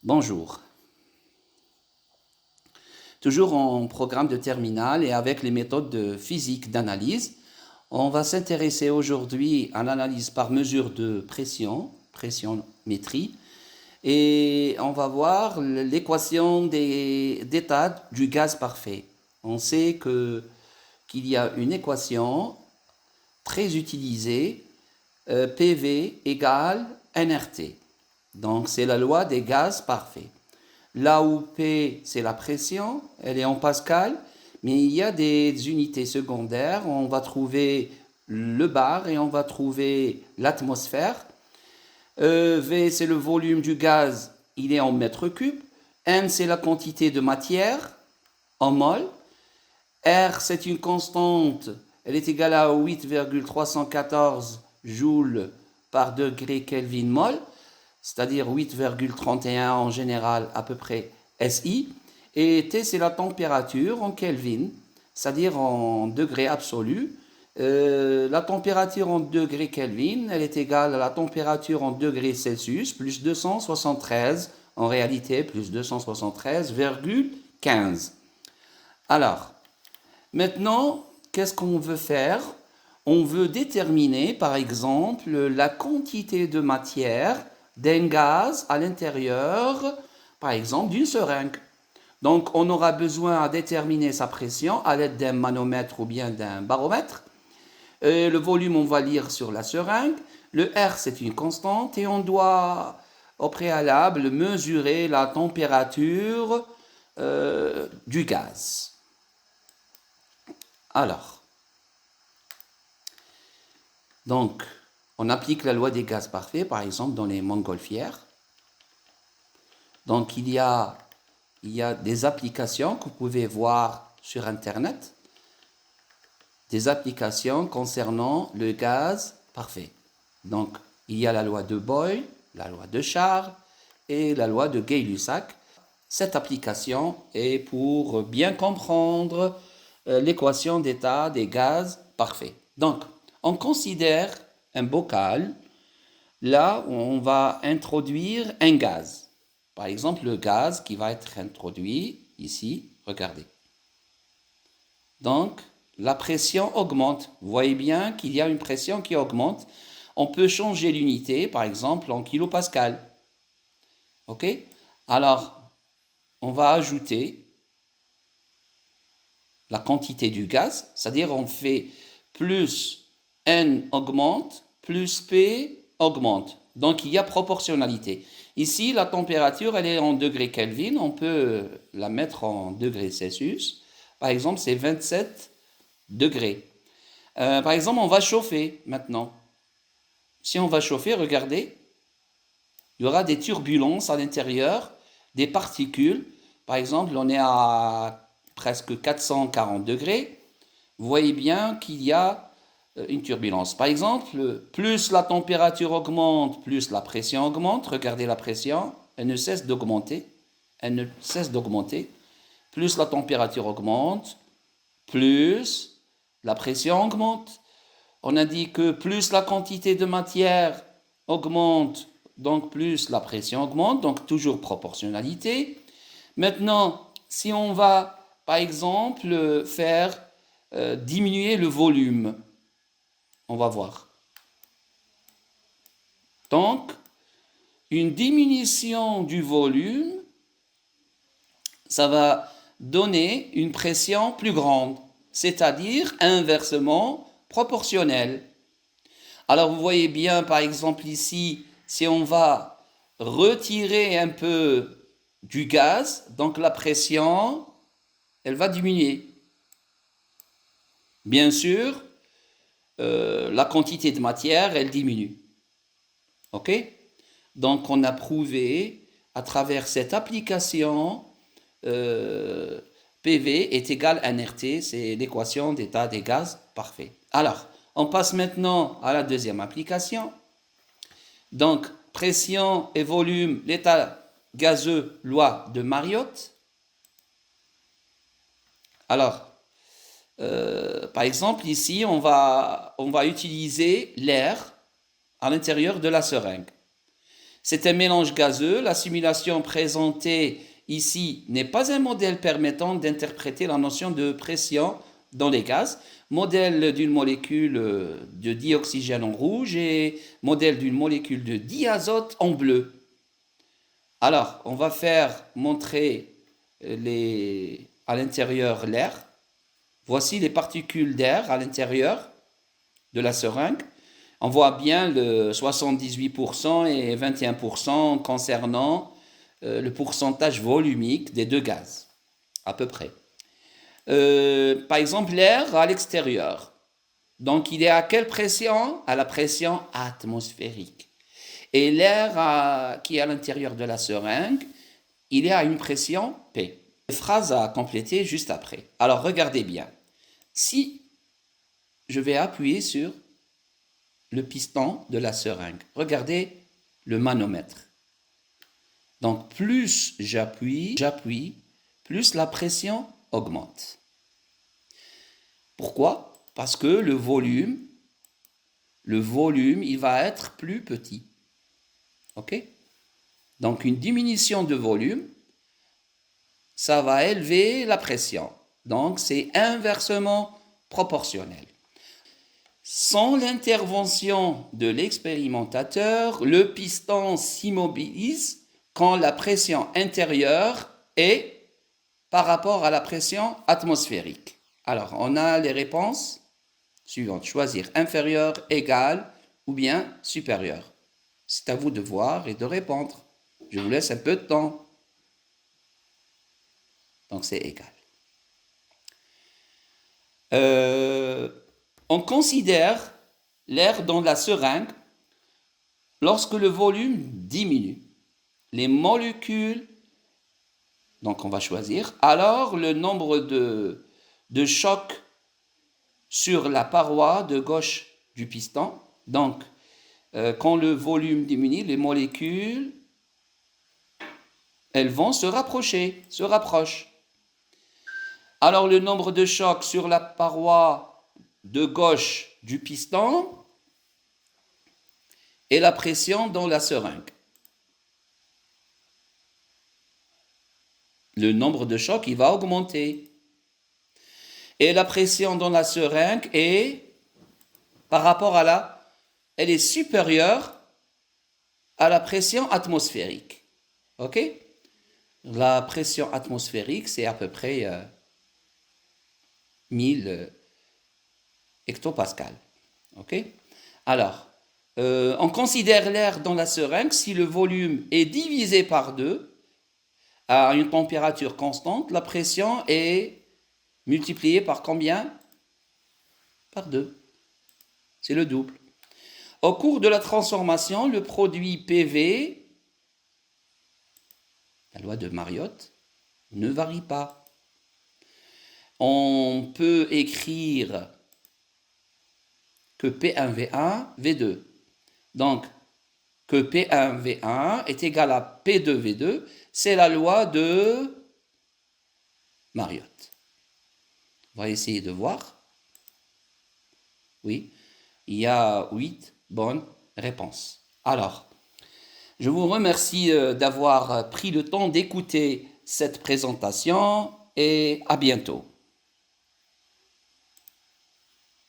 Bonjour. Toujours en programme de terminale et avec les méthodes de physique d'analyse, on va s'intéresser aujourd'hui à l'analyse par mesure de pression, pressionmétrie, et on va voir l'équation d'état du gaz parfait. On sait qu'il y a une équation très utilisée, PV égale nRT. Donc c'est la loi des gaz parfaits. Là où P, c'est la pression, elle est en pascal, mais il y a des unités secondaires. On va trouver le bar et on va trouver l'atmosphère. V, c'est le volume du gaz, il est en mètres cubes. N, c'est la quantité de matière en mol. R, c'est une constante, elle est égale à 8,314 joules par degré Kelvin mol, c'est-à-dire 8,31 en général à peu près SI. Et T, c'est la température en Kelvin, c'est-à-dire en degrés absolus. La température en degrés Kelvin, elle est égale à la température en degrés Celsius, plus 273, en réalité plus 273,15. Alors, maintenant, qu'est-ce qu'on veut faire? On veut déterminer, par exemple, la quantité de matière d'un gaz à l'intérieur, par exemple, d'une seringue. Donc, on aura besoin à déterminer sa pression à l'aide d'un manomètre ou bien d'un baromètre. Le volume, on va lire sur la seringue. Le R, c'est une constante et on doit, au préalable, mesurer la température du gaz. Alors, donc, on applique la loi des gaz parfaits, par exemple, dans les montgolfières. Donc, il y a des applications que vous pouvez voir sur Internet, des applications concernant le gaz parfait. Donc, il y a la loi de Boyle, la loi de Charles et la loi de Gay-Lussac. Cette application est pour bien comprendre l'équation d'état des gaz parfaits. Donc, on considère un bocal là où on va introduire un gaz. Par exemple, le gaz qui va être introduit ici, regardez. Donc, la pression augmente. Vous voyez bien qu'il y a une pression qui augmente. On peut changer l'unité, par exemple, en kilopascal. OK? Alors, on va ajouter la quantité du gaz, c'est-à-dire on fait plus N augmente, plus P augmente. Donc il y a proportionnalité. Ici, la température, elle est en degrés Kelvin, on peut la mettre en degrés Celsius. Par exemple, c'est 27 degrés. Par exemple, on va chauffer maintenant. Si on va chauffer, regardez, il y aura des turbulences à l'intérieur, des particules. Par exemple, on est à presque 440 degrés. Vous voyez bien qu'il y a une turbulence. Par exemple, plus la température augmente, plus la pression augmente. Regardez la pression, elle ne cesse d'augmenter. Elle ne cesse d'augmenter. Plus la température augmente, plus la pression augmente. On a dit que plus la quantité de matière augmente, donc plus la pression augmente, donc toujours proportionnalité. Maintenant, si on va, par exemple, faire diminuer le volume, on va voir. Donc, une diminution du volume, ça va donner une pression plus grande, c'est-à-dire inversement proportionnelle. Alors vous voyez bien, par exemple ici, si on va retirer un peu du gaz, donc la pression, elle va diminuer. Bien sûr, la quantité de matière, elle diminue. OK? Donc on a prouvé à travers cette application PV est égal à nRT, c'est l'équation d'état des gaz parfait. Alors, on passe maintenant à la deuxième application. Donc, pression et volume, l'état gazeux, loi de Mariotte. Alors, par exemple, ici, on va utiliser l'air à l'intérieur de la seringue. C'est un mélange gazeux. La simulation présentée ici n'est pas un modèle permettant d'interpréter la notion de pression dans les gaz. Modèle d'une molécule de dioxygène en rouge et modèle d'une molécule de diazote en bleu. Alors, on va montrer à l'intérieur l'air. Voici les particules d'air à l'intérieur de la seringue. On voit bien le 78% et 21% concernant le pourcentage volumique des deux gaz, à peu près. Par exemple, l'air à l'extérieur. Donc, il est à quelle pression? À la pression atmosphérique. Et l'air qui est à l'intérieur de la seringue, il est à une pression P. Phrase à compléter juste après. Alors, regardez bien. Si je vais appuyer sur le piston de la seringue, regardez le manomètre. Donc, plus j'appuie, plus la pression augmente. Pourquoi? Parce que le volume, il va être plus petit. OK? Donc, une diminution de volume, ça va élever la pression. Donc, c'est inversement proportionnel. Sans l'intervention de l'expérimentateur, le piston s'immobilise quand la pression intérieure est par rapport à la pression atmosphérique. Alors, on a les réponses suivantes. Choisir inférieur, égal ou bien supérieur. C'est à vous de voir et de répondre. Je vous laisse un peu de temps. Donc, c'est égal. On considère l'air dans la seringue lorsque le volume diminue. Les molécules, donc on va choisir, alors le nombre de chocs sur la paroi de gauche du piston. Donc, quand le volume diminue, les molécules, elles vont se rapprochent. Alors, le nombre de chocs sur la paroi de gauche du piston et la pression dans la seringue. Le nombre de chocs, il va augmenter. Et la pression dans la seringue est, par rapport elle est supérieure à la pression atmosphérique. OK? La pression atmosphérique, c'est à peu près 1000 hectopascales. OK? Alors, on considère l'air dans la seringue si le volume est divisé par 2 à une température constante, la pression est multipliée par combien? Par 2. C'est le double. Au cours de la transformation, le produit PV, la loi de Mariotte, ne varie pas. On peut écrire que P1V1, V2. Donc, que P1V1 est égal à P2V2, c'est la loi de Mariotte. On va essayer de voir. Oui, il y a 8 bonnes réponses. Alors, je vous remercie d'avoir pris le temps d'écouter cette présentation et à bientôt.